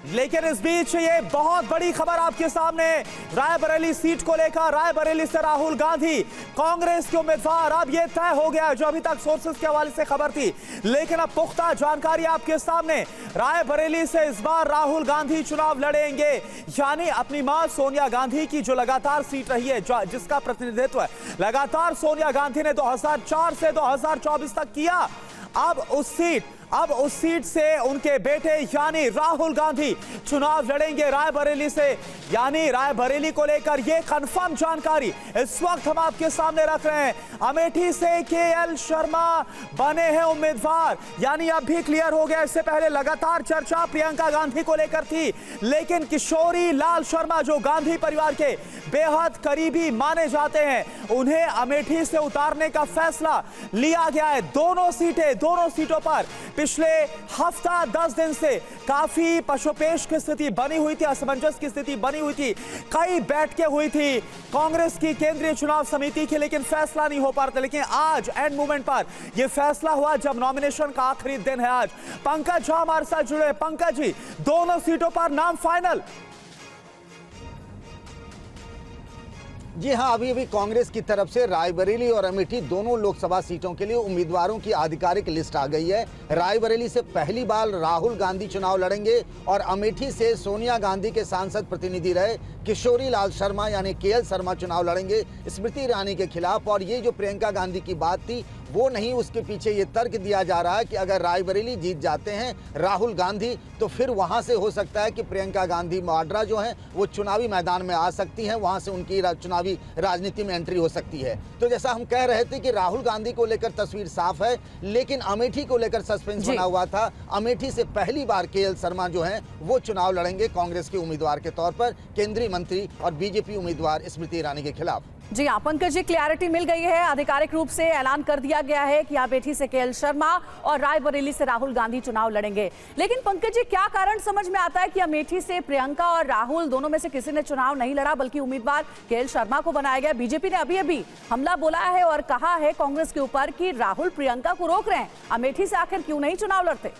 लेकिन इस बीच ये बहुत बड़ी खबर आपके सामने, रायबरेली सीट को लेकर रायबरेली से राहुल गांधी कांग्रेस के उम्मीदवार। अब ये तय हो गया, जो अभी तक सोर्सेस के हवाले से खबर थी, लेकिन अब पुख्ता जानकारी आपके सामने। रायबरेली से इस बार राहुल गांधी चुनाव लड़ेंगे, यानी अपनी मां सोनिया गांधी की जो लगातार सीट रही है, जिसका प्रतिनिधित्व लगातार सोनिया गांधी ने 2004 से 2024 तक किया, अब उस सीट से उनके बेटे यानी राहुल गांधी चुनाव लड़ेंगे रायबरेली से। यानी रायबरेली को लेकर यह कंफर्म जानकारी इस वक्त हम आपके सामने रख रहे हैं। अमेठी से केएल शर्मा बने हैं उम्मीदवार, यानी अब भी क्लियर हो गया। इससे पहले लगातार चर्चा प्रियंका गांधी को लेकर थी, लेकिन किशोरी लाल शर्मा जो गांधी परिवार के बेहद करीबी माने जाते हैं, उन्हें अमेठी से उतारने का फैसला लिया गया है। दोनों सीटों पर पिछले हफ्ता 10 दिन से काफी पशुपेश की स्थिति बनी हुई थी, असमंजस की स्थिति बनी हुई थी, कई बैठकें हुई थी कांग्रेस की केंद्रीय चुनाव समिति की, लेकिन फैसला नहीं हो पा रहा था। लेकिन आज एंड मोमेंट पर यह फैसला हुआ, जब नॉमिनेशन का आखिरी दिन है आज। पंकज झा हमारे साथ जुड़े। पंकज जी, दोनों सीटों पर नाम फाइनल? जी हाँ, अभी कांग्रेस की तरफ से रायबरेली और अमेठी दोनों लोकसभा सीटों के लिए उम्मीदवारों की आधिकारिक लिस्ट आ गई है। रायबरेली से पहली बार राहुल गांधी चुनाव लड़ेंगे और अमेठी से सोनिया गांधी के सांसद प्रतिनिधि रहे किशोरी लाल शर्मा यानी केएल शर्मा चुनाव लड़ेंगे स्मृति ईरानी के खिलाफ। और ये जो प्रियंका गांधी की बात थी वो नहीं, उसके पीछे ये तर्क दिया जा रहा है कि अगर रायबरेली जीत जाते हैं राहुल गांधी, तो फिर वहां से हो सकता है कि प्रियंका गांधी वाड्रा जो हैं वो चुनावी मैदान में आ सकती हैं, वहां से उनकी चुनावी राजनीति में एंट्री हो सकती है। तो जैसा हम कह रहे थे कि राहुल गांधी को लेकर तस्वीर साफ है, लेकिन अमेठी को लेकर सस्पेंस बना हुआ था। अमेठी से पहली बार केएल शर्मा जो हैं वो चुनाव लड़ेंगे कांग्रेस के उम्मीदवार के तौर पर, केंद्रीय मंत्री और बीजेपी उम्मीदवार स्मृति ईरानी के खिलाफ। जी हाँ पंकज जी, क्लैरिटी मिल गई है, आधिकारिक रूप से ऐलान कर दिया गया है कि अमेठी से केएल शर्मा और रायबरेली से राहुल गांधी चुनाव लड़ेंगे। लेकिन पंकज जी, क्या कारण समझ में आता है कि अमेठी से प्रियंका और राहुल दोनों में से किसी ने चुनाव नहीं लड़ा, बल्कि उम्मीदवार केएल शर्मा को बनाया गया? बीजेपी ने अभी हमला बोला है और कहा है कांग्रेस के ऊपर कि राहुल प्रियंका को रोक रहे हैं, अमेठी से आखिर क्यों नहीं चुनाव लड़ते?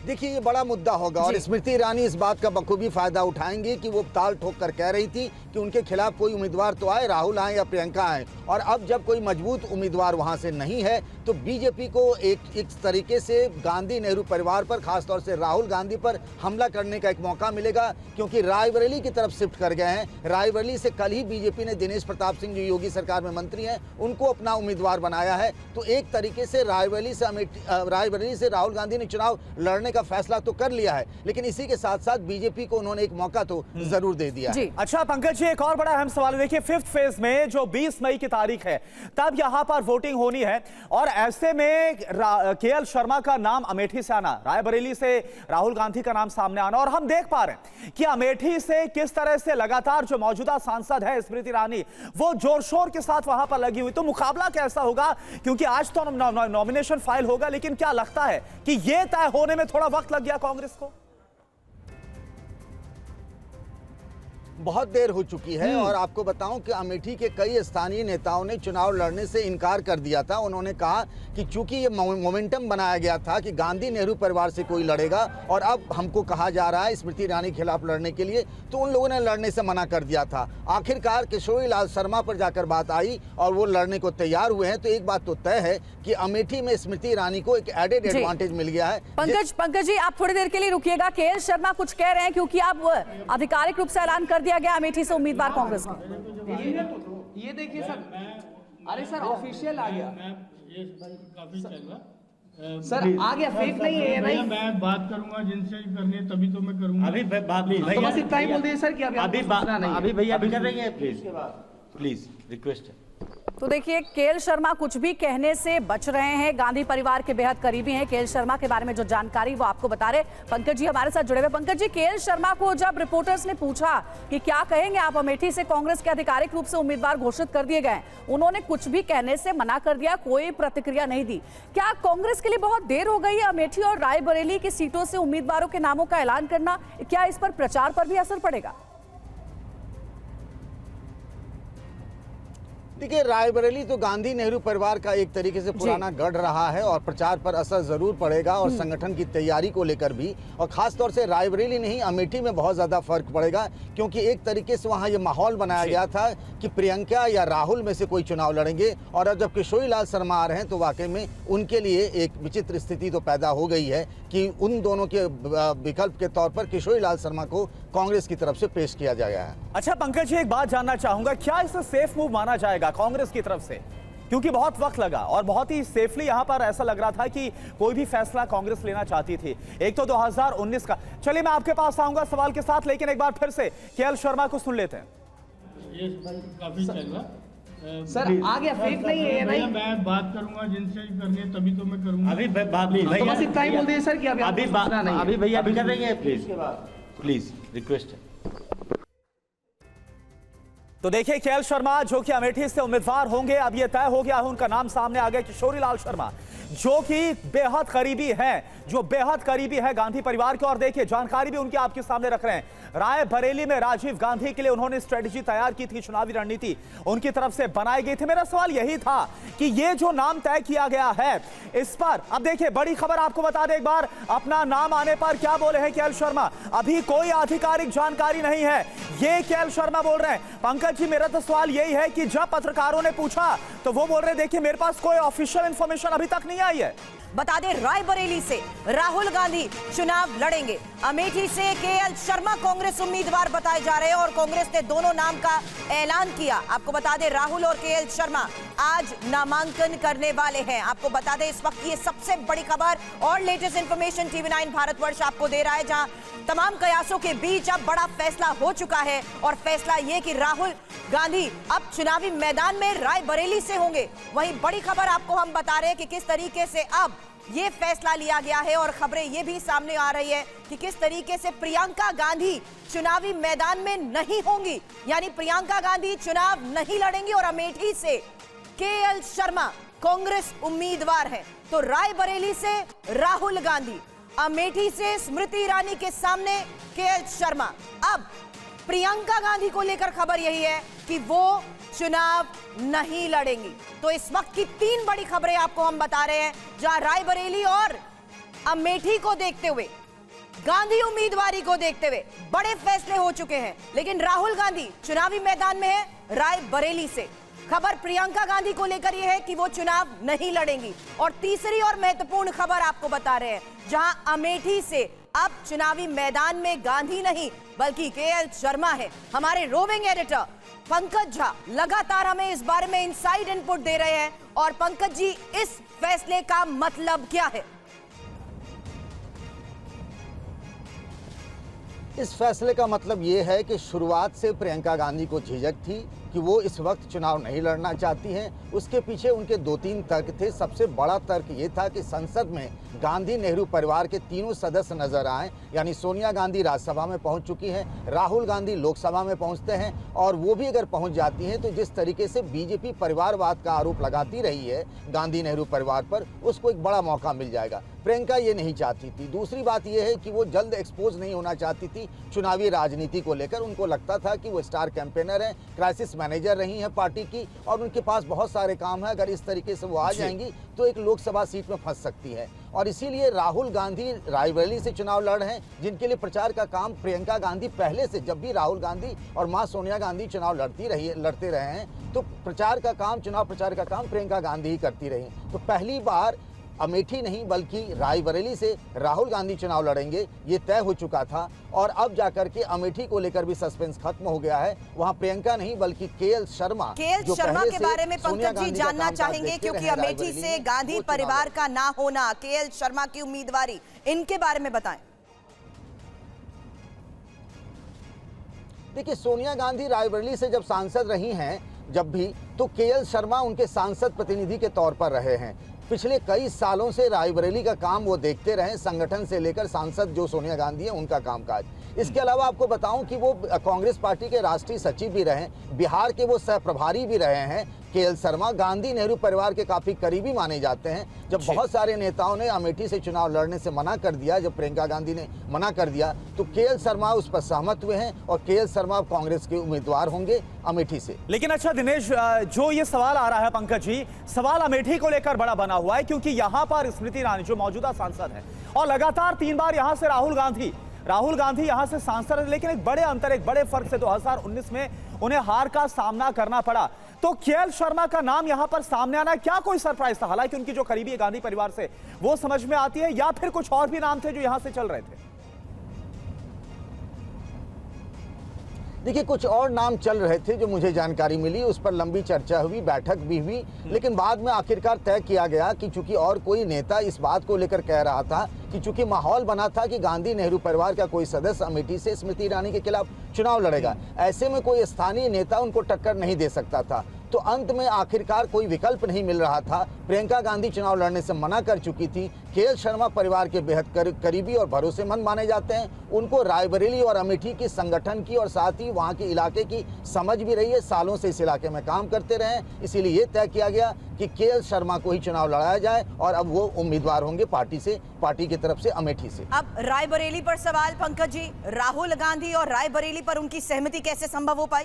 देखिए, ये बड़ा मुद्दा होगा और स्मृति ईरानी इस बात का बखूबी फायदा उठाएंगे कि वो ताल ठोक कर कह रही थी कि उनके खिलाफ कोई उम्मीदवार तो आए, राहुल आए या प्रियंका आए। और अब जब कोई मजबूत उम्मीदवार वहां से नहीं है, तो बीजेपी को एक तरीके से गांधी नेहरू परिवार पर, खासतौर से राहुल गांधी पर हमला करने का एक मौका मिलेगा, क्योंकि रायबरेली की तरफ शिफ्ट कर गए हैं। रायबरेली से कल ही बीजेपी ने दिनेश प्रताप सिंह जो योगी सरकार में मंत्री हैं उनको अपना उम्मीदवार बनाया है। तो एक तरीके से रायबरेली से राहुल गांधी ने चुनाव लड़ने का फैसला तो कर लिया है, लेकिन इसी के साथ साथ बीजेपी को उन्होंने एक मौका तो जरूर दे दिया है। अच्छा पंकज जी, एक और बड़ा अहम सवाल है। देखिए, 5th फेज में जो 20 मई की तारीख है, तब यहां पर वोटिंग होनी है, और ऐसे में केएल शर्मा का नाम अमेठी से आना, रायबरेली से राहुल गांधी का नाम सामने आना, और हम देख पा रहे हैं कि अमेठी से किस तरह से लगातार जो मौजूदा सांसद है स्मृति ईरानी, वो जोर शोर के साथ वहां पर लगी हुई। तो मुकाबला कैसा होगा? क्योंकि आज तो नॉमिनेशन फाइल होगा, लेकिन क्या लगता है कि यह तय होने में थोड़ा वक्त लग गया कांग्रेस को? बहुत देर हो चुकी है और आपको बताऊं कि अमेठी के कई स्थानीय नेताओं ने चुनाव लड़ने से इनकार कर दिया था। उन्होंने कहा कि चूंकि ये मोमेंटम बनाया गया था कि गांधी नेहरू परिवार से कोई लड़ेगा और अब हमको कहा जा रहा है स्मृति ईरानी के खिलाफ लड़ने के लिए, तो उन लोगों ने लड़ने से मना कर दिया था। आखिरकार किशोरी लाल शर्मा पर जाकर बात आई और वो लड़ने को तैयार हुए हैं। तो एक बात तो तय है कि अमेठी में स्मृति ईरानी को एक एडेड एडवांटेज मिल गया है। पंकज जी, आप थोड़ी देर के लिए रुकिएगा। केएल शर्मा कुछ कह रहे हैं, क्योंकि आप आधिकारिक रूप से ऐलान कर दिया गया अमेठी से उम्मीदवार कांग्रेस का। ये देखिए सर, अरे सर ऑफिशियल आ गया, काफी चल सर आ गया, फेक नहीं है भाई। मैं बात करूंगा जिनसे करनी है तभी तो मैं करूंगा। अभी तो बस इतना ही बोल दीजिए सर कि अभी भैया अभी कर रही है, प्लीज रिक्वेस्ट है। तो देखिए, केएल शर्मा कुछ भी कहने से बच रहे हैं, गांधी परिवार के बेहद करीबी हैं। केएल शर्मा के बारे में जो जानकारी वो आपको बता रहे। पंकज जी हमारे साथ जुड़े हुए। पंकज जी, केएल शर्मा को जब रिपोर्टर्स ने पूछा कि क्या कहेंगे आप, अमेठी से कांग्रेस के आधिकारिक रूप से उम्मीदवार घोषित कर दिए गए, उन्होंने कुछ भी कहने से मना कर दिया, कोई प्रतिक्रिया नहीं दी। क्या कांग्रेस के लिए बहुत देर हो गई है अमेठी और रायबरेली की सीटों से उम्मीदवारों के नामों का ऐलान करना? क्या इस पर प्रचार पर भी असर पड़ेगा? देखिए, रायबरेली तो गांधी नेहरू परिवार का एक तरीके से पुराना गढ़ रहा है और प्रचार पर असर जरूर पड़ेगा और संगठन की तैयारी को लेकर भी, और खास तौर से रायबरेली नहीं अमेठी में बहुत ज्यादा फर्क पड़ेगा, क्योंकि एक तरीके से वहां ये माहौल बनाया गया था कि प्रियंका या राहुल में से कोई चुनाव लड़ेंगे, और अब जब किशोरी लाल शर्मा आ रहे हैं तो वाकई में उनके लिए एक विचित्र स्थिति तो पैदा हो गई है कि उन दोनों के विकल्प के तौर पर किशोरी लाल शर्मा को कांग्रेस की तरफ से पेश किया गया है। अच्छा पंकज जी, एक बात जानना चाहूंगा, क्या इसे सेफ मूव माना जाएगा कांग्रेस की तरफ से? क्योंकि बहुत वक्त लगा और बहुत ही सेफली यहां पर ऐसा लग रहा था कि कोई भी फैसला कांग्रेस लेना चाहती थी। एक तो 2019 का, चलिए मैं आपके पास आऊंगा सवाल के साथ, लेकिन एक बार फिर से केएल शर्मा को सुन लेते हैं। ये काफी चल रहा। सर आ गया, फेक नहीं है ये भाई। मैं बात करूंगा जिनसे करनी है तभी तो मैं करूंगा। अभी बात तो बस इतना ही बोल दीजिए सर कि अभी भैया अभी कर रही है, प्लीज रिक्वेस्ट है। तो देखिए केएल शर्मा जो कि अमेठी से उम्मीदवार होंगे, अब यह तय हो गया है, उनका नाम सामने आ गया, किशोरी लाल शर्मा, जो कि बेहद करीबी है गांधी परिवार के। और देखिए जानकारी भी उनकी आपके सामने रख रहे हैं। रायबरेली में राजीव गांधी के लिए उन्होंने स्ट्रेटजी तैयार की थी, चुनावी रणनीति उनकी तरफ से बनाई गई थी। मेरा सवाल यही था कि ये जो नाम तय किया गया है, इस पर अब देखिए बड़ी खबर आपको बता दें एक बार, अपना नाम आने पर क्या बोले हैं केएल शर्मा, अभी कोई आधिकारिक जानकारी नहीं है, ये केएल शर्मा बोल रहे हैं। पंकज जी, मेरा तो सवाल यही है कि जब पत्रकारों ने पूछा तो वो बोल रहे देखिए मेरे पास कोई ऑफिशियल इंफॉर्मेशन अभी तक नहीं आई है। बता दें, रायबरेली से राहुल गांधी चुनाव लड़ेंगे, अमेठी से केएल शर्मा कांग्रेस उम्मीदवार बताए जा रहे हैं और कांग्रेस ने दोनों नाम का ऐलान किया। आपको बता दें राहुल और केएल शर्मा आज नामांकन करने वाले हैं। आपको बता दें इस वक्त ये सबसे बड़ी खबर और लेटेस्ट इंफॉर्मेशन TV9 भारतवर्ष आपको दे रहा है, जहां तमाम कयासों के बीच अब बड़ा फैसला हो चुका है और फैसला ये कि राहुल गांधी अब चुनावी मैदान में रायबरेली से होंगे। वहीं बड़ी खबर आपको हम बता रहे हैं कि किस तरीके से अब ये फैसला लिया गया है और खबरें ये भी सामने आ रही है कि किस तरीके से प्रियंका गांधी चुनावी मैदान में नहीं होंगी, यानी प्रियंका गांधी चुनाव नहीं लड़ेंगी और अमेठी से केएल शर्मा कांग्रेस उम्मीदवार हैं। तो रायबरेली से राहुल गांधी, अमेठी से स्मृति ईरानी के सामने केएल शर्मा। अब प्रियंका गांधी को लेकर खबर यही है कि वो चुनाव नहीं लड़ेंगी। तो इस वक्त की 3 बड़ी खबरें आपको हम बता रहे हैं, जहां रायबरेली और अमेठी को देखते हुए, गांधी उम्मीदवारी को देखते हुए बड़े फैसले हो चुके हैं, लेकिन राहुल गांधी चुनावी मैदान में है रायबरेली से। खबर प्रियंका गांधी को लेकर यह है कि वो चुनाव नहीं लड़ेंगी। और तीसरी और महत्वपूर्ण खबर आपको बता रहे हैं, जहां अमेठी से अब चुनावी मैदान में गांधी नहीं बल्कि केएल शर्मा है। हमारे रोविंग एडिटर पंकज झा लगातार हमें इस बारे में इनसाइड इनपुट दे रहे हैं। और पंकज जी, इस फैसले का मतलब क्या है? इस फैसले का मतलब ये है कि शुरुआत से प्रियंका गांधी को झिझक थी कि वो इस वक्त चुनाव नहीं लड़ना चाहती हैं। उसके पीछे उनके 2-3 तर्क थे। सबसे बड़ा तर्क ये था कि संसद में गांधी नेहरू परिवार के तीनों सदस्य नजर आए, यानी सोनिया गांधी राज्यसभा में पहुंच चुकी हैं, राहुल गांधी लोकसभा में पहुंचते हैं, और वो भी अगर पहुंच जाती हैं तो जिस तरीके से बीजेपी परिवारवाद का आरोप लगाती रही है गांधी नेहरू परिवार पर, उसको एक बड़ा मौका मिल जाएगा। प्रियंका ये नहीं चाहती थी। दूसरी बात यह है कि वो जल्द एक्सपोज नहीं होना चाहती थी चुनावी राजनीति को लेकर। उनको लगता था कि वो स्टार कैंपेनर हैं, क्राइसिस मैनेजर रही हैं पार्टी की, और उनके पास बहुत सारे काम है। अगर इस तरीके से वो आ जाएंगी तो एक लोकसभा सीट में फंस सकती है, और इसीलिए राहुल गांधी रायबरेली से चुनाव लड़ रहे हैं, जिनके लिए प्रचार का काम प्रियंका गांधी पहले से, जब भी राहुल गांधी और मां सोनिया गांधी चुनाव लड़ते रहे हैं, तो प्रचार का काम, चुनाव प्रचार का काम प्रियंका गांधी ही करती रही। तो पहली बार अमेठी नहीं बल्कि रायबरेली से राहुल गांधी चुनाव लड़ेंगे, ये तय हो चुका था। और अब जाकर के अमेठी को लेकर भी सस्पेंस खत्म हो गया है। वहां प्रियंका नहीं बल्कि केएल शर्मा के बारे में पंकज जी जानना चाहेंगे, क्योंकि अमेठी से गांधी परिवार का ना होना, केएल शर्मा की उम्मीदवारी, इनके बारे में बताएं। देखिए, सोनिया गांधी रायबरेली से जब सांसद रही हैं जब भी, तो केएल शर्मा उनके सांसद प्रतिनिधि के तौर पर रहे हैं। पिछले कई सालों से रायबरेली का काम वो देखते रहे, संगठन से लेकर सांसद जो सोनिया गांधी है उनका कामकाज। इसके अलावा आपको बताऊं कि वो कांग्रेस पार्टी के राष्ट्रीय सचिव भी रहे, बिहार के वो सह प्रभारी भी रहे हैं। केएल शर्मा गांधी नेहरू परिवार के काफी करीबी माने जाते हैं। जब बहुत सारे नेताओं ने अमेठी से चुनाव लड़ने से मना कर दिया, जब प्रियंका गांधी ने मना कर दिया, तो केएल शर्मा उस पर सहमत हुए हैं और केएल शर्मा कांग्रेस के उम्मीदवार होंगे अमेठी से। लेकिन अच्छा दिनेश, जो ये सवाल आ रहा है पंकज जी, सवाल अमेठी को लेकर बड़ा बना हुआ है, क्योंकि यहां पर स्मृति ईरानी जो मौजूदा सांसद है और लगातार 3 बार यहां से राहुल गांधी यहां से सांसद है, लेकिन एक बड़े फर्क से 2019 में उन्हें हार का सामना करना पड़ा। तो केएल शर्मा का नाम यहां पर सामने आना क्या कोई सरप्राइज था? हालांकि उनकी जो करीबी है गांधी परिवार से, वो समझ में आती है, या फिर कुछ और भी नाम थे जो यहां से चल रहे थे? देखिए, कुछ और नाम चल रहे थे जो मुझे जानकारी मिली, उस पर लंबी चर्चा हुई, बैठक भी हुई, लेकिन बाद में आखिरकार तय किया गया कि चूंकि और कोई नेता इस बात को लेकर कह रहा था कि चूंकि माहौल बना था कि गांधी नेहरू परिवार का कोई सदस्य अमेठी से स्मृति ईरानी के खिलाफ चुनाव लड़ेगा, ऐसे में कोई स्थानीय नेता उनको टक्कर नहीं दे सकता था, तो अंत में आखिरकार कोई विकल्प नहीं मिल रहा था। प्रियंका गांधी चुनाव लड़ने से मना कर चुकी थी। केएल शर्मा परिवार के बेहद करीबी और भरोसेमंद माने जाते हैं। उनको रायबरेली और अमेठी की संगठन की और साथ ही वहां के इलाके की समझ भी रही है, सालों से इस इलाके में काम करते रहे, इसीलिए ये तय किया गया कि केएल शर्मा को ही चुनाव लड़ाया जाए और अब वो उम्मीदवार होंगे पार्टी की तरफ से अमेठी से। अब रायबरेली पर सवाल पंकज जी, राहुल गांधी और रायबरेली पर उनकी सहमति कैसे संभव हो पाई?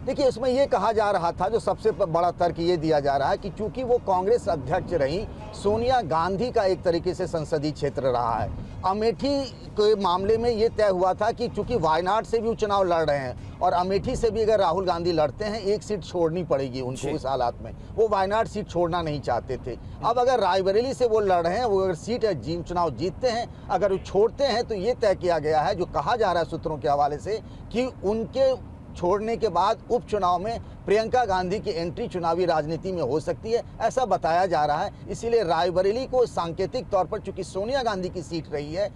देखिए, इसमें यह कहा जा रहा था, जो सबसे बड़ा तर्क ये दिया जा रहा है कि चूंकि वो कांग्रेस अध्यक्ष रही, सोनिया गांधी का एक तरीके से संसदीय क्षेत्र रहा है। अमेठी के मामले में ये तय हुआ था कि चूंकि वायनाड से भी वो चुनाव लड़ रहे हैं और अमेठी से भी अगर राहुल गांधी लड़ते हैं, एक सीट छोड़नी पड़ेगी उनको। इस हालात में वो वायनाड सीट छोड़ना नहीं चाहते थे। अब अगर रायबरेली से वो लड़ रहे हैं, वो अगर चुनाव जीतते हैं, अगर वो छोड़ते हैं, तो ये तय किया गया है, जो कहा जा रहा है सूत्रों के हवाले से, कि उनके छोड़ने के बाद उपचुनाव में प्रियंका गांधी की एंट्री चुनावी राजनीति में हो सकती है, ऐसा बताया जा रहा है। इसीलिए रायबरेली को सांकेतिक तौर पर, चूंकि सोनिया गांधी की सीट रही है,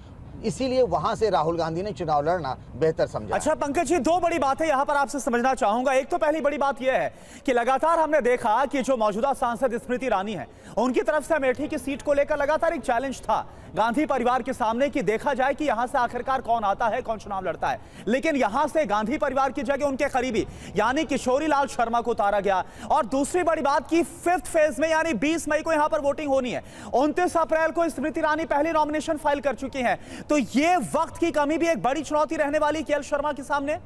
इसीलिए वहां से राहुल गांधी ने चुनाव लड़ना बेहतर समझा। अच्छा पंकज जी, 2 बड़ी बातें यहां पर आपसे समझना चाहूंगा। एक तो पहली बड़ी बात यह है कि लगातार हमने देखा कि जो मौजूदा सांसद स्मृति ईरानी है, उनकी तरफ से अमेठी की सीट को लेकर लगातार एक चैलेंज था गांधी परिवार के सामने कि देखा जाए कि यहां से आखिरकार कौन आता है, कौन चुनाव लड़ता है। लेकिन यहां से गांधी परिवार की जगह उनके करीबी यानी किशोरी लाल शर्मा को उतारा गया। और दूसरी बड़ी बात की 5th फेज में यानी 20 मई को यहां पर वोटिंग होनी है, 29 अप्रैल को स्मृति ईरानी पहली नॉमिनेशन फाइल कर चुकी हैं। तो ये वक्त की कमी भी एक बड़ी चुनौती रहने वाली केएल शर्मा के सामने।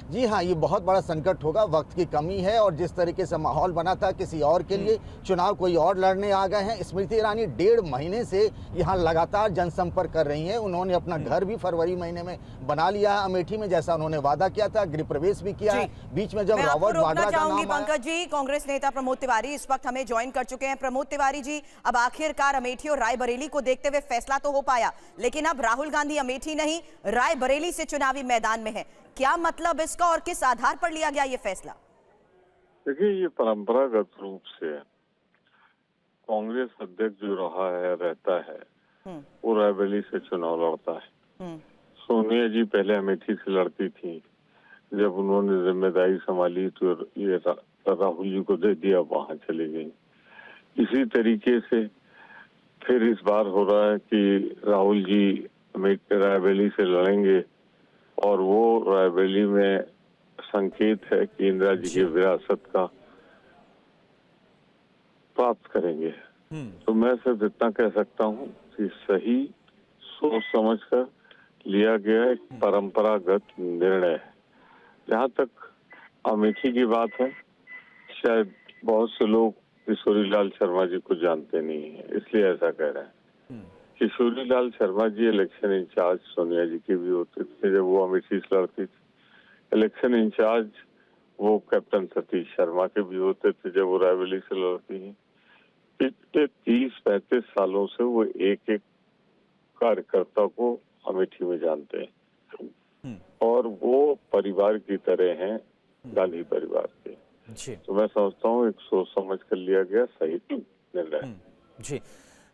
जी हाँ, ये बहुत बड़ा संकट होगा, वक्त की कमी है और जिस तरीके से माहौल बना था किसी और के लिए, चुनाव कोई और लड़ने आ गए हैं। स्मृति ईरानी 1.5 महीने से यहाँ लगातार जनसंपर्क कर रही हैं। उन्होंने अपना घर भी फरवरी महीने में बना लिया है अमेठी में, जैसा उन्होंने वादा किया था, गृह प्रवेश भी किया है। बीच में जब रॉबर्ट वाड्रा का नाम आया। पंकज जी, कांग्रेस नेता प्रमोद तिवारी इस वक्त हमें ज्वाइन कर चुके हैं। प्रमोद तिवारी जी, अब आखिरकार अमेठी और रायबरेली को देखते हुए फैसला तो हो पाया, लेकिन अब राहुल गांधी अमेठी नहीं रायबरेली से चुनावी मैदान में है। क्या मतलब इसका और किस आधार पर लिया गया ये फैसला? देखिए, ये परंपरागत रूप से कांग्रेस अध्यक्ष जो रहा है, रहता है, वो रायबरेली से चुनाव लड़ता है। सोनिया जी पहले अमेठी से लड़ती थी, जब उन्होंने जिम्मेदारी संभाली तो ये राहुल जी को दे दिया, वहां चली गई। इसी तरीके से फिर इस बार हो रहा है कि राहुल जी रायबरेली से लड़ेंगे और वो रायबरेली में संकेत है कि इंदिरा जी की विरासत का प्राप्त करेंगे। तो मैं सिर्फ इतना कह सकता हूँ कि सही सोच समझकर लिया गया एक परंपरागत निर्णय है। जहाँ तक अमेठी की बात है, शायद बहुत से लोग किशोरी लाल शर्मा जी को जानते नहीं है, इसलिए ऐसा कह रहे हैं। किशोरी लाल शर्मा जी इलेक्शन इंचार्ज सोनिया जी के भी होते थे जब वो अमेठी से लड़ती थी। इलेक्शन इंचार्ज वो कैप्टन सतीश शर्मा के भी होते थे जब वो रायबरेली से लड़ती हैं। पिछले 30-35 सालों से वो एक एक कार्यकर्ता को अमेठी में जानते हैं और वो परिवार की तरह हैं गांधी परिवार के। तो मैं समझता हूँ एक सोच समझ कर लिया गया सही निर्णय। जी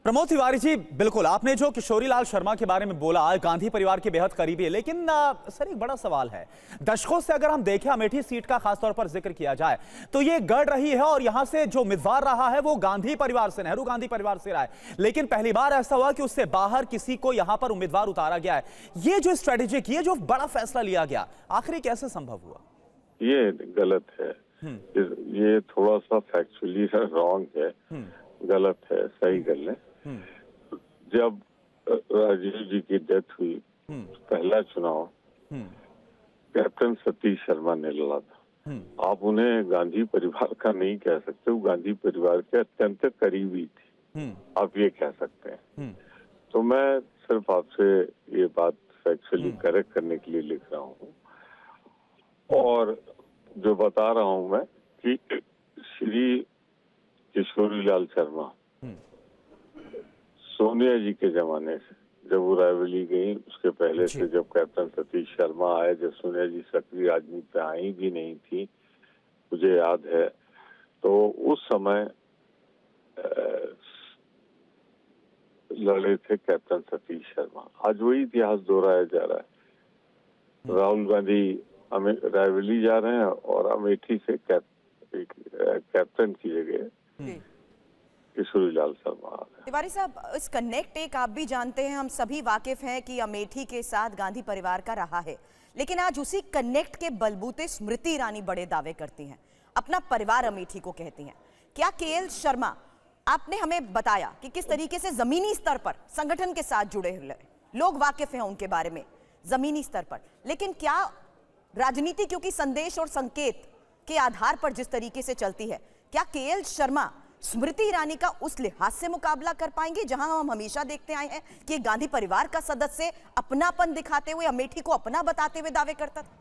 प्रमोद तिवारी जी, बिल्कुल आपने जो किशोरीलाल शर्मा के बारे में बोला, गांधी परिवार के बेहद करीबी है, लेकिन सर एक बड़ा सवाल है। दशकों से अगर हम देखें, अमेठी सीट का खासतौर पर जिक्र किया जाए तो ये गढ़ रही है और यहां से जो उम्मीदवार रहा है वो गांधी परिवार से, नेहरू गांधी परिवार से रहा है, लेकिन पहली बार ऐसा हुआ कि उससे बाहर किसी को यहां पर उम्मीदवार उतारा गया है। ये जो स्ट्रेटेजिक, ये जो बड़ा फैसला लिया गया, आखिर कैसे संभव हुआ? ये गलत है, ये थोड़ा सा फैक्चुअली रॉन्ग है, गलत है, सही कर लें। जब राजीव जी की डेथ हुई, पहला चुनाव कैप्टन सतीश शर्मा ने लड़ा था। आप उन्हें गांधी परिवार का नहीं कह सकते, वो गांधी परिवार के अत्यंत करीबी थी, आप ये कह सकते हैं। तो मैं सिर्फ आपसे ये बात फैक्चुअली करेक्ट करने के लिए लिख रहा हूँ, और जो बता रहा हूँ मैं कि श्री किशोरीलाल शर्मा सोनिया जी के जमाने से, जब वो रायबरेली गई, उसके पहले से जब कैप्टन सतीश शर्मा आए, जब सोनिया जी सक्रिय राजनीति पे आई भी नहीं थी, मुझे याद है, तो उस समय लड़े थे कैप्टन सतीश शर्मा। आज वही इतिहास दोहराया जा रहा है। राहुल गांधी रायबरेली जा रहे हैं और अमेठी से कैप्टन की जगह किशोरीलाल शर्मा। तिवारी साहब, इस कनेक्ट एक आप भी जानते हैं, हम सभी वाकिफ हैं कि अमेठी के साथ गांधी परिवार का रहा है, लेकिन आज उसी कनेक्ट के बलबूते स्मृति ईरानी बड़े दावे करती हैं, अपना परिवार अमेठी को कहती हैं। क्या केएल शर्मा, आपने हमें बताया कि किस तरीके से जमीनी स्तर पर संगठन के साथ जुड़े हुए लोग वाकिफ हैं उनके बारे में जमीनी स्तर पर, लेकिन क्या राजनीति क्योंकि संदेश और संकेत के आधार पर जिस तरीके से चलती है, क्या केएल शर्मा स्मृति ईरानी का उस लिहाज से मुकाबला कर पाएंगे जहां हम हमेशा देखते आए हैं कि गांधी परिवार का सदस्य अपनापन दिखाते हुए, अमेठी को अपना बताते हुए दावे करता था?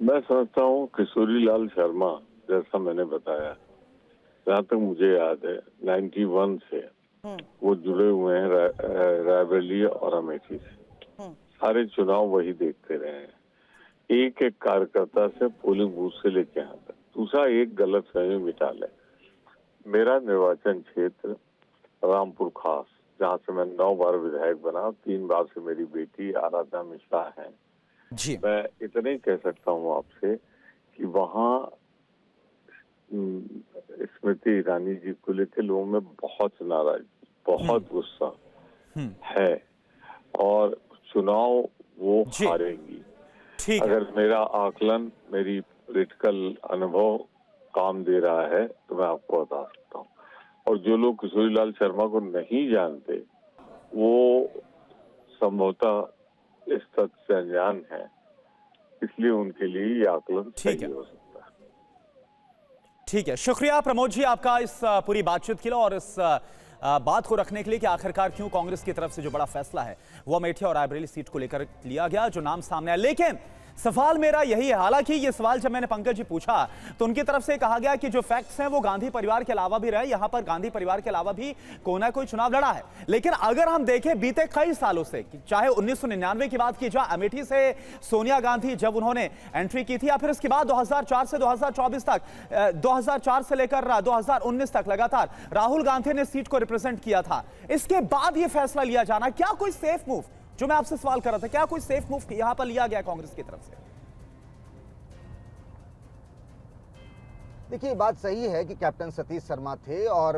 मैं समझता हूँ किशोरीलाल शर्मा, जैसा मैंने बताया, जहाँ तक मुझे याद है 91 से वो जुड़े हुए हैं रायबरेली और अमेठी से। सारे चुनाव वही देखते रहे हैं, एक एक कार्यकर्ता से पोलिंग बूथ से लेके यहाँ तक। दूसरा, एक गलत फहमी मिटा ले, मेरा निर्वाचन क्षेत्र रामपुर खास, जहाँ से मैं 9 बार विधायक बना, 3 बार से मेरी बेटी आराधना मिश्रा है जी। मैं इतने कह सकता हूँ आपसे कि वहाँ स्मृति ईरानी जी को लेकर लोगों में बहुत नाराजगी, बहुत गुस्सा है, और चुनाव वो हारेंगी। अगर मेरा आकलन, मेरी पॉलिटिकल अनुभव काम दे रहा है तो मैं आपको बता सकता हूँ। और जो लोग किशोरीलाल शर्मा को नहीं जानते, वो संभवतः इस तथ्य से अनजान है, इसलिए उनके लिए ये आकलन सही हो सकता है। ठीक है, शुक्रिया प्रमोद जी आपका इस पूरी बातचीत के लिए और इस बात को रखने के लिए कि आखिरकार क्यों कांग्रेस की तरफ से जो बड़ा फैसला है वो अमेठी और रायबरेली सीट को लेकर लिया गया, जो नाम सामने आया। लेकिन सवाल मेरा यही है, हालांकि ये सवाल जब मैंने पंकज जी पूछा तो उनकी तरफ से कहा गया कि जो फैक्ट्स हैं वो गांधी परिवार के अलावा भी रहे, यहां पर गांधी परिवार के अलावा भी कोई ना कोई चुनाव लड़ा है। लेकिन अगर हम देखें बीते कई सालों से, चाहे 1999 की बात की जाए, अमेठी से सोनिया गांधी जब उन्होंने एंट्री की थी, या फिर इसके बाद 2004 से 2024 तक, 2004 से लेकर 2019 तक लगातार राहुल गांधी ने सीट को रिप्रेजेंट किया था, इसके बाद यह फैसला लिया जाना, क्या कोई सेफ मूव, जो मैं आपसे सवाल कर रहा था, क्या कोई सेफ मूव यहां पर लिया गया कांग्रेस की तरफ से? देखिए, बात सही है कि कैप्टन सतीश शर्मा थे और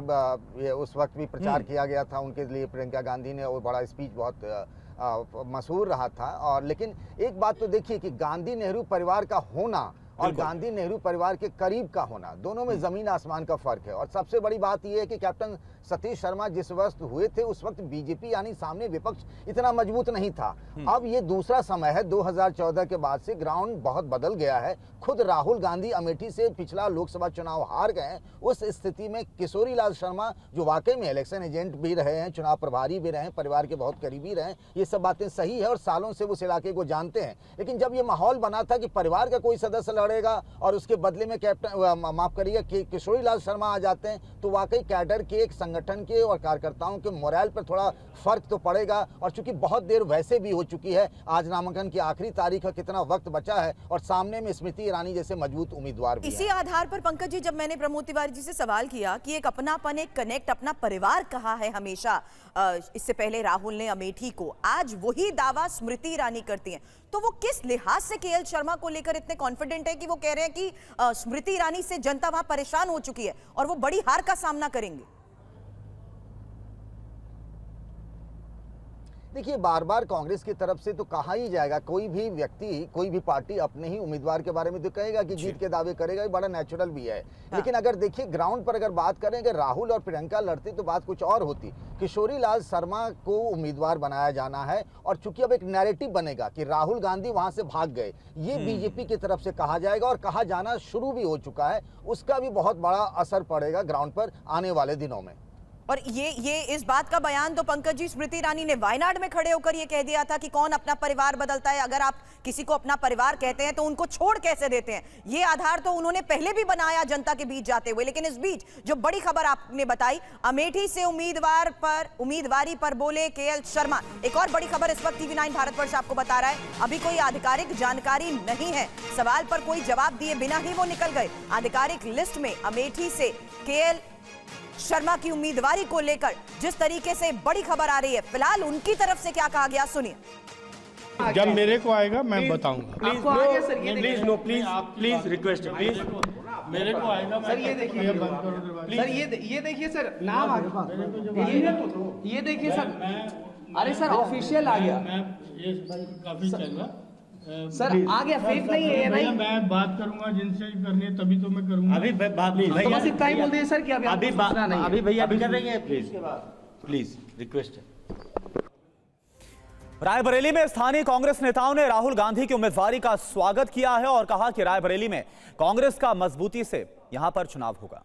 ये उस वक्त भी प्रचार किया गया था उनके लिए, प्रियंका गांधी ने वो बड़ा स्पीच बहुत मशहूर रहा था। और लेकिन एक बात तो देखिए कि गांधी नेहरू परिवार का होना और गांधी नेहरू परिवार के करीब का होना, दोनों में जमीन आसमान का फर्क है। और सबसे बड़ी बात यह है कि कैप्टन सतीश शर्मा जिस वक्त हुए थे उस वक्त बीजेपी यानी सामने विपक्ष इतना मजबूत नहीं था। अब ये दूसरा समय है, 2014 के बाद से ग्राउंड बहुत बदल गया है। खुद राहुल गांधी अमेठी से पिछला लोकसभा चुनाव हार गए हैं। उस स्थिति में किशोरीलाल शर्मा, जो वाकई में इलेक्शन एजेंट भी रहे हैं, चुनाव प्रभारी भी रहे हैं, परिवार के बहुत करीबी रहे हैं, ये सब बातें सही है और सालों से उस इलाके को जानते हैं। लेकिन जब ये माहौल बना था कि परिवार का कोई सदस्य लड़ पड़ेगा और उसके बदले में कैप्टन माफ करिएगा कि किशोरी लाल शर्मा आ जाते हैं तो वाकई कैडर के एक संगठन के और कार्यकर्ताओं के मोरल पर थोड़ा फर्क तो पड़ेगा। और चूंकि बहुत देर वैसे भी हो चुकी है, आज नामांकन की आखिरी तारीख है, कितना वक्त बचा है और सामने में स्मृति ईरानी जैसे मजबूत उम्मीदवार भी इसी हैं। आधार पर पंकज जी, जब मैंने प्रमोद तिवारी जी से सवाल किया कि एक अपनापन, एक कनेक्ट, अपना परिवार कहा है हमेशा इससे पहले राहुल ने अमेठी को, आज वही दावा स्मृति ईरानी करती हैं, तो वो किस लिहाज से केएल शर्मा को लेकर इतने कॉन्फिडेंट है कि वो कह रहे हैं कि स्मृति ईरानी से जनता वहां परेशान हो चुकी है और वो बड़ी हार का सामना करेंगे? देखिए, बार बार कांग्रेस की तरफ से तो कहा ही जाएगा, कोई भी व्यक्ति, कोई भी पार्टी अपने ही उम्मीदवार के बारे में तो कहेगा कि जीत के दावे करेगा, ये बड़ा नेचुरल भी है। लेकिन अगर देखिए ग्राउंड पर अगर बात करें कि राहुल और प्रियंका लड़ती तो बात कुछ और होती। किशोरी लाल शर्मा को उम्मीदवार बनाया जाना है और चूंकि अब एक नैरेटिव बनेगा कि राहुल गांधी वहां से भाग गए, ये बीजेपी की तरफ से कहा जाएगा और कहा जाना शुरू भी हो चुका है, उसका भी बहुत बड़ा असर पड़ेगा ग्राउंड पर आने वाले दिनों में। और ये इस बात का बयान तो पंकज जी स्मृति ईरानी ने वायनाड में खड़े होकर ये कह दिया था कि कौन अपना परिवार बदलता है, अगर आप किसी को अपना परिवार कहते हैं तो उनको छोड़ कैसे देते हैं। ये आधार तो उन्होंने पहले भी बनाया जनता के बीच जाते हुए। लेकिन इस बीच जो बड़ी खबर आपने बताई, अमेठी से उम्मीदवारी पर बोले केएल शर्मा। एक और बड़ी खबर इस वक्त TV9 भारतवर्ष आपको बता रहा है, अभी कोई आधिकारिक जानकारी नहीं है, सवाल पर कोई जवाब दिए बिना ही वो निकल गए। आधिकारिक लिस्ट में अमेठी से केएल शर्मा की उम्मीदवारी को लेकर जिस तरीके से बड़ी खबर आ रही है, फिलहाल उनकी तरफ से क्या कहा गया, सुनिए। जब मेरे को आएगा मैं बताऊंगा। आपको आ गया सर, ये देखिए। Please no, please request, please मेरे को आएगा सर, ये देखिए ये बंद करो दरवाजा। सर, ये देखिए सर, नाम आ गया। ये देखिए सर, अरे सर ऑफिशियल आ गया ये काफी चल रहा सर, आ गया, फेक नहीं है ये भाई। मैं बात करूंगा जिनसे करनी है तभी तो मैं करूंगा। अभी बात तो बस इतना ही बोल दीजिए सर कि अभी भैया अभी कर रही है, प्लीज रिक्वेस्ट है। रायबरेली में स्थानीय कांग्रेस नेताओं ने राहुल गांधी की उम्मीदवारी का स्वागत किया है और कहा कि रायबरेली में कांग्रेस का मजबूती से यहां पर चुनाव होगा।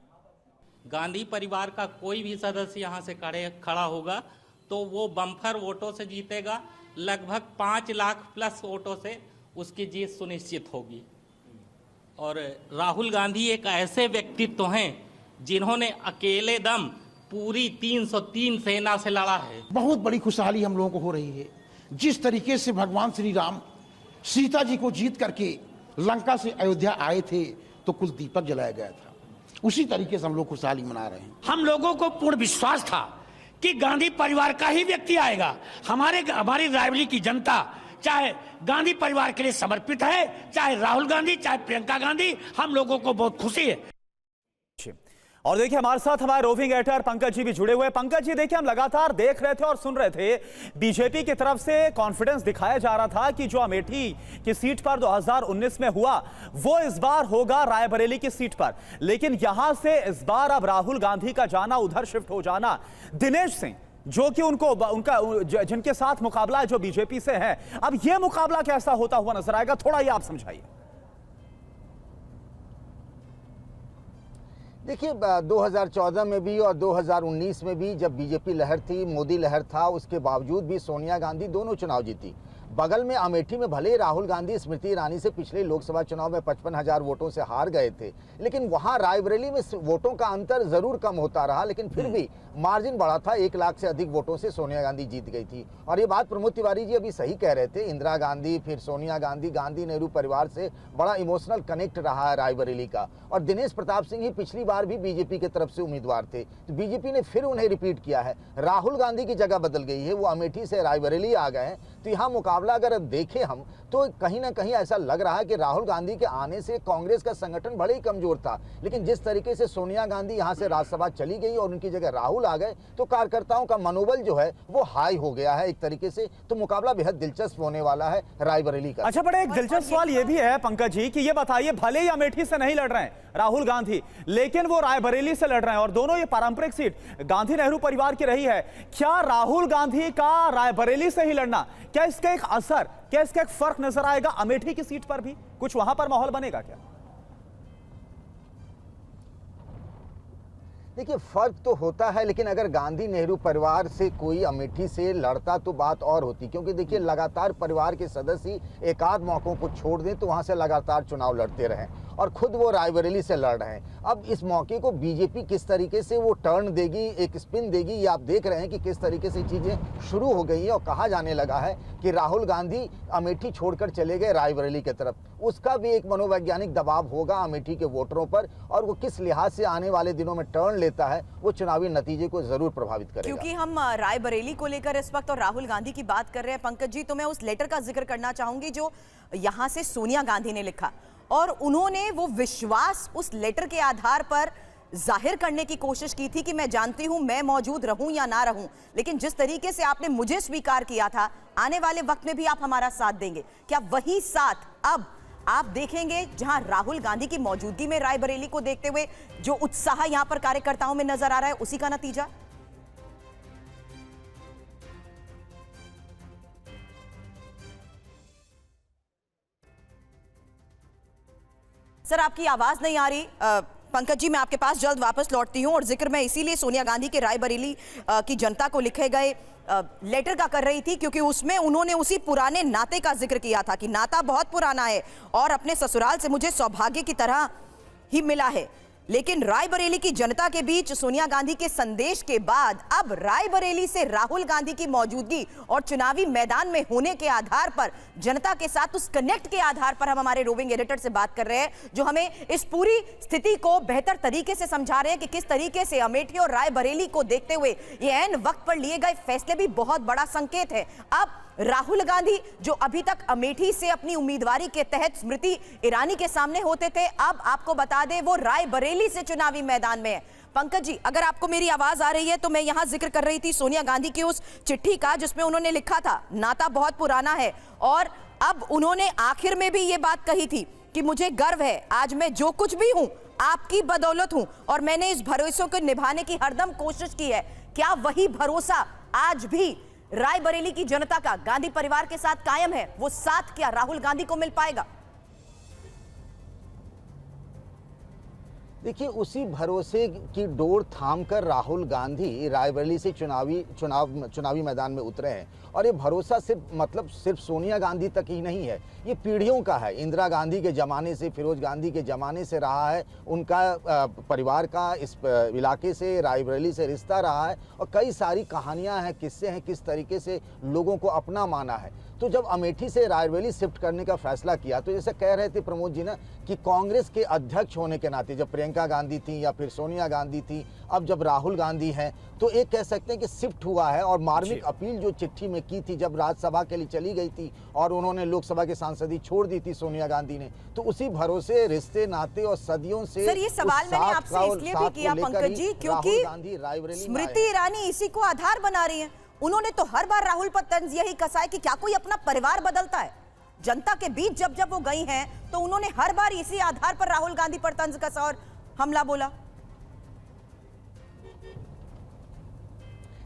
गांधी परिवार का कोई भी सदस्य यहां से खड़ा होगा तो वो बम्पर वोटों से जीतेगा, लगभग 5 लाख प्लस वोटों से उसकी जीत सुनिश्चित होगी। और राहुल गांधी एक ऐसे व्यक्तित्व हैं जिन्होंने अकेले दम पूरी 303 सेना से लड़ा है। बहुत बड़ी खुशहाली हम लोगों को हो रही है। जिस तरीके से भगवान श्री राम सीता जी को जीत करके लंका से अयोध्या आए थे तो कुल दीपक जलाया गया था, उसी तरीके से हम लोग खुशहाली मना रहे हैं। हम लोगों को पूर्ण विश्वास था कि गांधी परिवार का ही व्यक्ति आएगा। हमारी रायबरेली की जनता चाहे गांधी परिवार के लिए समर्पित है, चाहे राहुल गांधी, चाहे प्रियंका गांधी, हम लोगों को बहुत खुशी है। और देखिए हमारे साथ हमारे रोविंग एडिटर पंकज जी भी जुड़े हुए हैं। पंकज जी, देखिए हम लगातार देख रहे थे और सुन रहे थे, बीजेपी की तरफ से कॉन्फिडेंस दिखाया जा रहा था कि जो अमेठी की सीट पर 2019 में हुआ वो इस बार होगा रायबरेली की सीट पर। लेकिन यहां से इस बार अब राहुल गांधी का जाना, उधर शिफ्ट हो जाना, दिनेश सिंह जो कि उनका जिनके साथ मुकाबला जो बीजेपी से है, अब यह मुकाबला कैसा होता हुआ नजर आएगा, थोड़ा ये आप समझाइए। देखिए 2014 में भी और 2019 में भी जब बीजेपी लहर थी, मोदी लहर था, उसके बावजूद भी सोनिया गांधी दोनों चुनाव जीती। बगल में अमेठी में भले राहुल गांधी स्मृति ईरानी से पिछले लोकसभा चुनाव में 55,000 वोटों से हार गए थे, लेकिन वहां रायबरेली में वोटों का अंतर जरूर कम होता रहा, लेकिन फिर भी मार्जिन बड़ा था। 1 लाख से अधिक वोटों से सोनिया गांधी जीत गई थी। और ये बात प्रमोद तिवारी जी अभी सही कह रहे थे, इंदिरा गांधी, फिर सोनिया गांधी, गांधी नेहरू परिवार से बड़ा इमोशनल कनेक्ट रहा है रायबरेली का। और दिनेश प्रताप सिंह ही पिछली बार भी बीजेपी की तरफ से उम्मीदवार थे, तो बीजेपी ने फिर उन्हें रिपीट किया है। राहुल गांधी की जगह बदल गई है, वो अमेठी से रायबरेली आ गए हैं। तो यहाँ मुकाबला अगर देखें हम तो कहीं ना कहीं ऐसा लग रहा है कि राहुल गांधी के आने से कांग्रेस का संगठन बड़े ही कमजोर था, लेकिन जिस तरीके से सोनिया गांधी यहाँ से राज्यसभा चली गई और उनकी जगह राहुल आ गए तो कार्यकर्ताओं का मनोबल जो है वो हाई हो गया है एक तरीके से। तो मुकाबला बेहद दिलचस्प होने वाला है रायबरेली का। अच्छा, बड़ा एक दिलचस्प सवाल ये भी है पंकज जी कि ये बताइए, भले ही अमेठी से नहीं लड़ रहे हैं राहुल गांधी, लेकिन वो रायबरेली से लड़ रहे हैं और दोनों ये पारंपरिक सीट गांधी नेहरू परिवार की रही है। क्या राहुल गांधी का रायबरेली से ही लड़ना, क्या इसका एक असर, क्या इसका एक फर्क नजर आएगा अमेठी की सीट पर भी? कुछ वहां पर माहौल बनेगा क्या? देखिए फर्क तो होता है, लेकिन अगर गांधी नेहरू परिवार से कोई अमेठी से लड़ता तो बात और होती, क्योंकि देखिए लगातार परिवार के सदस्य एक आध मौकों को छोड़ दें तो वहां से लगातार चुनाव लड़ते रहें और खुद वो रायबरेली से लड़ रहे हैं। अब इस मौके को बीजेपी किस तरीके से वो टर्न देगी, एक स्पिन देगी, ये आप देख रहे हैं कि किस तरीके से चीजें शुरू हो गई हैं और कहा जाने लगा है कि राहुल गांधी अमेठी छोड़कर चले गए रायबरेली की तरफ। उसका भी एक मनोवैज्ञानिक दबाव होगा अमेठी के वोटरों पर, और वो किस लिहाज से आने वाले दिनों में टर्न लेता है वो चुनावी नतीजे को जरूर प्रभावित करेगा। क्योंकि हम रायबरेली को लेकर इस वक्त और राहुल गांधी की बात कर रहे हैं पंकज जी, तो मैं उस लेटर का जिक्र करना चाहूंगी जो यहां से सोनिया गांधी ने लिखा, और उन्होंने वो विश्वास उस लेटर के आधार पर जाहिर करने की कोशिश की थी कि मैं जानती हूं मैं मौजूद रहूं या ना रहूं, लेकिन जिस तरीके से आपने मुझे स्वीकार किया था आने वाले वक्त में भी आप हमारा साथ देंगे। क्या वही साथ अब आप देखेंगे जहां राहुल गांधी की मौजूदगी में रायबरेली को देखते हुए जो उत्साह यहां पर कार्यकर्ताओं में नजर आ रहा है उसी का नतीजा? सर आपकी आवाज नहीं आ रही। पंकज जी मैं आपके पास जल्द वापस लौटती हूं, और जिक्र मैं इसीलिए सोनिया गांधी के रायबरेली की जनता को लिखे गए लेटर का कर रही थी क्योंकि उसमें उन्होंने उसी पुराने नाते का जिक्र किया था कि नाता बहुत पुराना है और अपने ससुराल से मुझे सौभाग्य की तरह ही मिला है। लेकिन रायबरेली की जनता के बीच सोनिया गांधी के संदेश के बाद अब रायबरेली से राहुल गांधी की मौजूदगी और चुनावी मैदान में होने के आधार पर जनता के साथ उस कनेक्ट के आधार पर हम हमारे रोविंग एडिटर से बात कर रहे हैं जो हमें इस पूरी स्थिति को बेहतर तरीके से समझा रहे हैं कि किस तरीके से अमेठी और रायबरेली को देखते हुए ये ऐन वक्त पर लिए गए फैसले भी बहुत बड़ा संकेत है। अब राहुल गांधी जो अभी तक अमेठी से अपनी उम्मीदवारी के तहत स्मृति ईरानी के सामने होते थे, अब आपको बता दें वो रायबरेली से चुनावी मैदान में है। पंकज जी अगर आपको मेरी आवाज आ रही है तो मैं यहां जिक्र कर रही थी सोनिया गांधी की उस चिट्ठी का जिसमें उन्होंने लिखा था नाता बहुत पुराना है, और अब उन्होंने आखिर में भी ये बात कही थी कि मुझे गर्व है आज मैं जो कुछ भी हूं आपकी बदौलत हूं और मैंने इस भरोसे को निभाने की हरदम कोशिश की है। क्या वही भरोसा आज भी रायबरेली की जनता का गांधी परिवार के साथ कायम है? वो साथ क्या राहुल गांधी को मिल पाएगा? देखिए उसी भरोसे की डोर थामकर राहुल गांधी रायबरेली से चुनावी मैदान में उतरे हैं, और ये भरोसा सिर्फ सोनिया गांधी तक ही नहीं है, ये पीढ़ियों का है। इंदिरा गांधी के ज़माने से, फिरोज गांधी के ज़माने से रहा है उनका परिवार का इस इलाके से, रायबरेली से रिश्ता रहा है, और कई सारी कहानियां हैं, किस्से हैं किस तरीके से लोगों को अपना माना है। तो जब अमेठी से रायबरेली शिफ्ट करने का फैसला किया तो जैसे कह रहे थे प्रमोद जी ना कि कांग्रेस के अध्यक्ष होने के नाते जब प्रियंका गांधी थी या फिर सोनिया गांधी थी, अब जब राहुल गांधी हैं, तो एक कह सकते हैं कि शिफ्ट हुआ है। और मार्मिक अपील जो चिट्ठी में की थी जब राज्यसभा के लिए चली गई थी और उन्होंने लोकसभा के सांसदी छोड़ दी थी सोनिया गांधी ने, तो उसी भरोसे रिश्ते नाते और सदियों से सर ये सवाल मैंने आपसे इसलिए भी किया पंकज जी क्योंकि स्मृति ईरानी इसी को आधार बना रही है। उन्होंने तो हर बार राहुल पर तंज यही कसा है कि क्या कोई अपना परिवार बदलता है। जनता के बीच जब जब वो गई हैं तो उन्होंने हर बार इसी आधार पर राहुल गांधी पर तंज कसा और हमला बोला।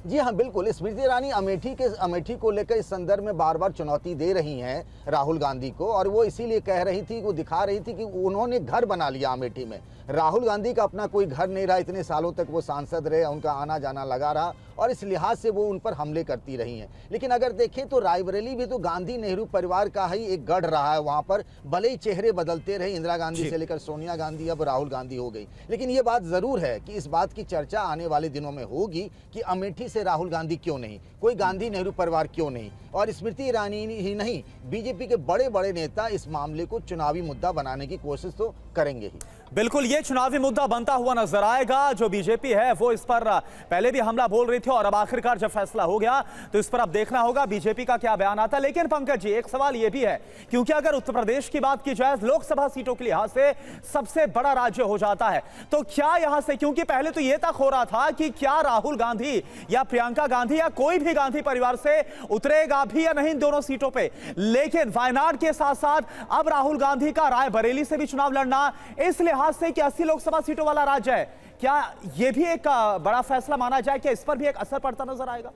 जी हाँ बिल्कुल, स्मृति ईरानी अमेठी को लेकर इस संदर्भ में बार बार चुनौती दे रही हैं राहुल गांधी को, और वो इसीलिए कह रही थी, वो दिखा रही थी कि उन्होंने घर बना लिया अमेठी में। राहुल गांधी का अपना कोई घर नहीं रहा, इतने सालों तक वो सांसद रहे, उनका आना जाना लगा रहा, और इस लिहाज से वो उन पर हमले करती रही हैं। लेकिन अगर देखें तो रायबरेली भी तो गांधी नेहरू परिवार का ही एक गढ़ रहा है, वहाँ पर भले ही चेहरे बदलते रहे, इंदिरा गांधी से लेकर सोनिया गांधी, अब राहुल गांधी हो गई। लेकिन ये बात जरूर है कि इस बात की चर्चा आने वाले दिनों में होगी कि अमेठी से राहुल गांधी क्यों नहीं, कोई गांधी नेहरू परिवार क्यों नहीं, और स्मृति ईरानी ही नहीं बीजेपी के बड़े बड़े नेता इस मामले को चुनावी मुद्दा बनाने की कोशिश तो करेंगे ही। बिल्कुल ये चुनावी मुद्दा बनता हुआ नजर आएगा। जो बीजेपी है वो इस पर पहले भी हमला बोल रही थी और अब आखिरकार जब फैसला हो गया तो इस पर अब देखना होगा बीजेपी का क्या बयान आता है। लेकिन पंकज जी एक सवाल ये भी है, क्योंकि अगर उत्तर प्रदेश की बात की जाए लोकसभा सीटों के लिहाज से सबसे बड़ा राज्य हो जाता है, तो क्या यहां से, क्योंकि पहले तो यह तक हो रहा था कि क्या राहुल गांधी या प्रियंका गांधी या कोई भी गांधी परिवार से उतरेगा भी या नहीं दोनों सीटों पर, लेकिन वायनाड के साथ साथ अब राहुल गांधी का रायबरेली से भी चुनाव लड़ना इस लिहाज से कि 80 लोकसभा सीटों वाला राज्य है, क्या यह भी एक बड़ा फैसला माना जाए, क्या इस पर भी एक असर पड़ता नजर आएगा?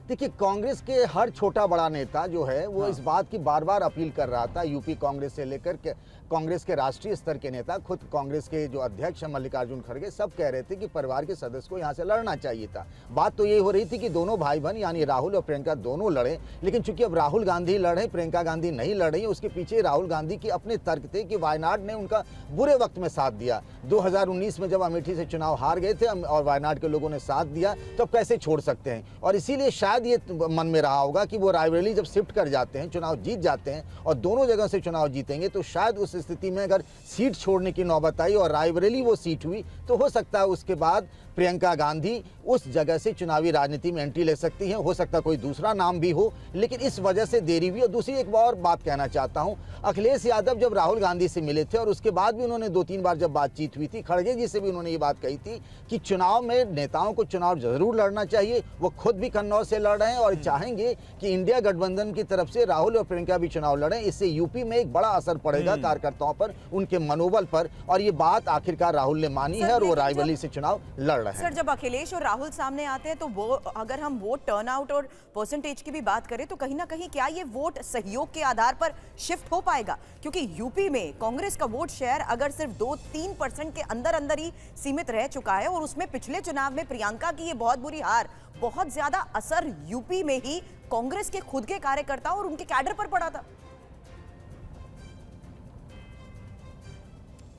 देखिए, कांग्रेस के हर छोटा बड़ा नेता जो है वो इस बात की बार बार अपील कर रहा था। यूपी कांग्रेस से लेकर के कांग्रेस के राष्ट्रीय स्तर के नेता, खुद कांग्रेस के जो अध्यक्ष हैं मल्लिकार्जुन खड़गे, सब कह रहे थे कि परिवार के सदस्य को यहाँ से लड़ना चाहिए था। बात तो ये हो रही थी कि दोनों भाई बहन यानी राहुल और प्रियंका दोनों लड़े, लेकिन चूंकि अब राहुल गांधी लड़े, प्रियंका गांधी नहीं लड़ रही, उसके पीछे राहुल गांधी के अपने तर्क थे कि वायनाड ने उनका बुरे वक्त में साथ दिया। 2019 में जब अमेठी से चुनाव हार गए थे और वायनाड के लोगों ने साथ दिया, तो अब कैसे छोड़ सकते हैं। और इसीलिए शायद ये मन में रहा होगा कि वो रायबरेली जब शिफ्ट कर जाते हैं, चुनाव जीत जाते हैं और दोनों जगह से चुनाव जीतेंगे, तो शायद उस स्थिति में अगर सीट छोड़ने की नौबत आई और रायबरेली वो सीट हुई, तो हो सकता है उसके बाद प्रियंका गांधी उस जगह से चुनावी राजनीति में एंट्री ले सकती हैं। हो सकता है कोई दूसरा नाम भी हो, लेकिन इस वजह से देरी हुई। और दूसरी एक और बात कहना चाहता हूं, अखिलेश यादव जब राहुल गांधी से मिले थे और उसके बाद भी उन्होंने 2-3 बार जब बातचीत हुई थी, खड़गे जी से भी उन्होंने ये बात कही थी कि चुनाव में नेताओं को चुनाव जरूर लड़ना चाहिए। वो खुद भी कन्नौज से लड़ रहे हैं और चाहेंगे कि इंडिया गठबंधन की तरफ से राहुल और प्रियंका भी चुनाव लड़ें। इससे यूपी में एक बड़ा असर पड़ेगा कार्यकर्ताओं पर, उनके मनोबल पर, और ये बात आखिरकार राहुल ने मानी है और वो रायबरेली से चुनाव लड़ रहे हैं। सर, जब अखिलेश और राहुल सामने आते हैं तो वो, अगर हम वोट टर्नआउट और परसेंटेज की भी बात करें, तो कहीं ना कहीं क्या ये वोट सहयोग के आधार पर शिफ्ट हो पाएगा? क्योंकि यूपी में कांग्रेस का वोट शेयर अगर सिर्फ 2-3% के अंदर अंदर ही सीमित रह चुका है और उसमें पिछले चुनाव में प्रियंका की ये बहुत बुरी हार, बहुत ज्यादा असर यूपी में ही कांग्रेस के खुद के कार्यकर्ताओं और उनके कैडर पर पड़ा था।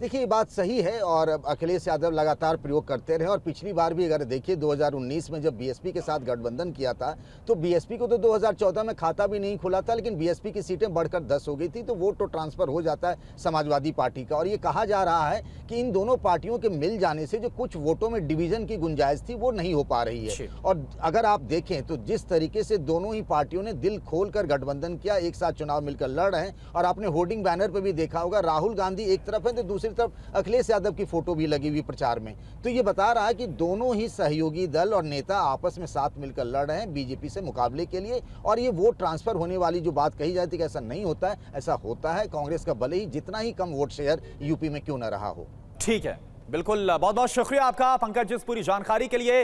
देखिए, ये बात सही है और अखिलेश यादव लगातार प्रयोग करते रहे। और पिछली बार भी अगर देखिए 2019 में जब बीएसपी के साथ गठबंधन किया था, तो बीएसपी को तो 2014 में खाता भी नहीं खुला था, लेकिन बीएसपी की सीटें बढ़कर 10 हो गई थी, तो वोट तो ट्रांसफर हो जाता है समाजवादी पार्टी का। और ये कहा जा रहा है कि इन दोनों पार्टियों के मिल जाने से जो कुछ वोटों में डिवीजन की गुंजाइश थी वो नहीं हो पा रही है। और अगर आप देखें तो जिस तरीके से दोनों ही पार्टियों ने दिल खोलकर गठबंधन किया, एक साथ चुनाव मिलकर लड़ रहे हैं, और आपने होर्डिंग बैनर पर भी देखा होगा राहुल गांधी एक तरफ है तो दूसरी तरफ अखिलेश यादव की फोटो भी लगी हुई प्रचार में। तो ये बता रहा है कि दोनों ही सहयोगी दल और नेता आपस में साथ मिलकर लड़ रहे हैं बीजेपी से मुकाबले के लिए। और ये वोट ट्रांसफर होने वाली जो बात कही जाती है कि ऐसा नहीं होता है, ऐसा होता है। कांग्रेस का भले ही जितना ही कम वोट शेयर यूपी में क्यों न रहा हो। ठीक है, बिल्कुल। बहुत बहुत शुक्रिया आपका पंकज, इस पूरी जानकारी के लिए।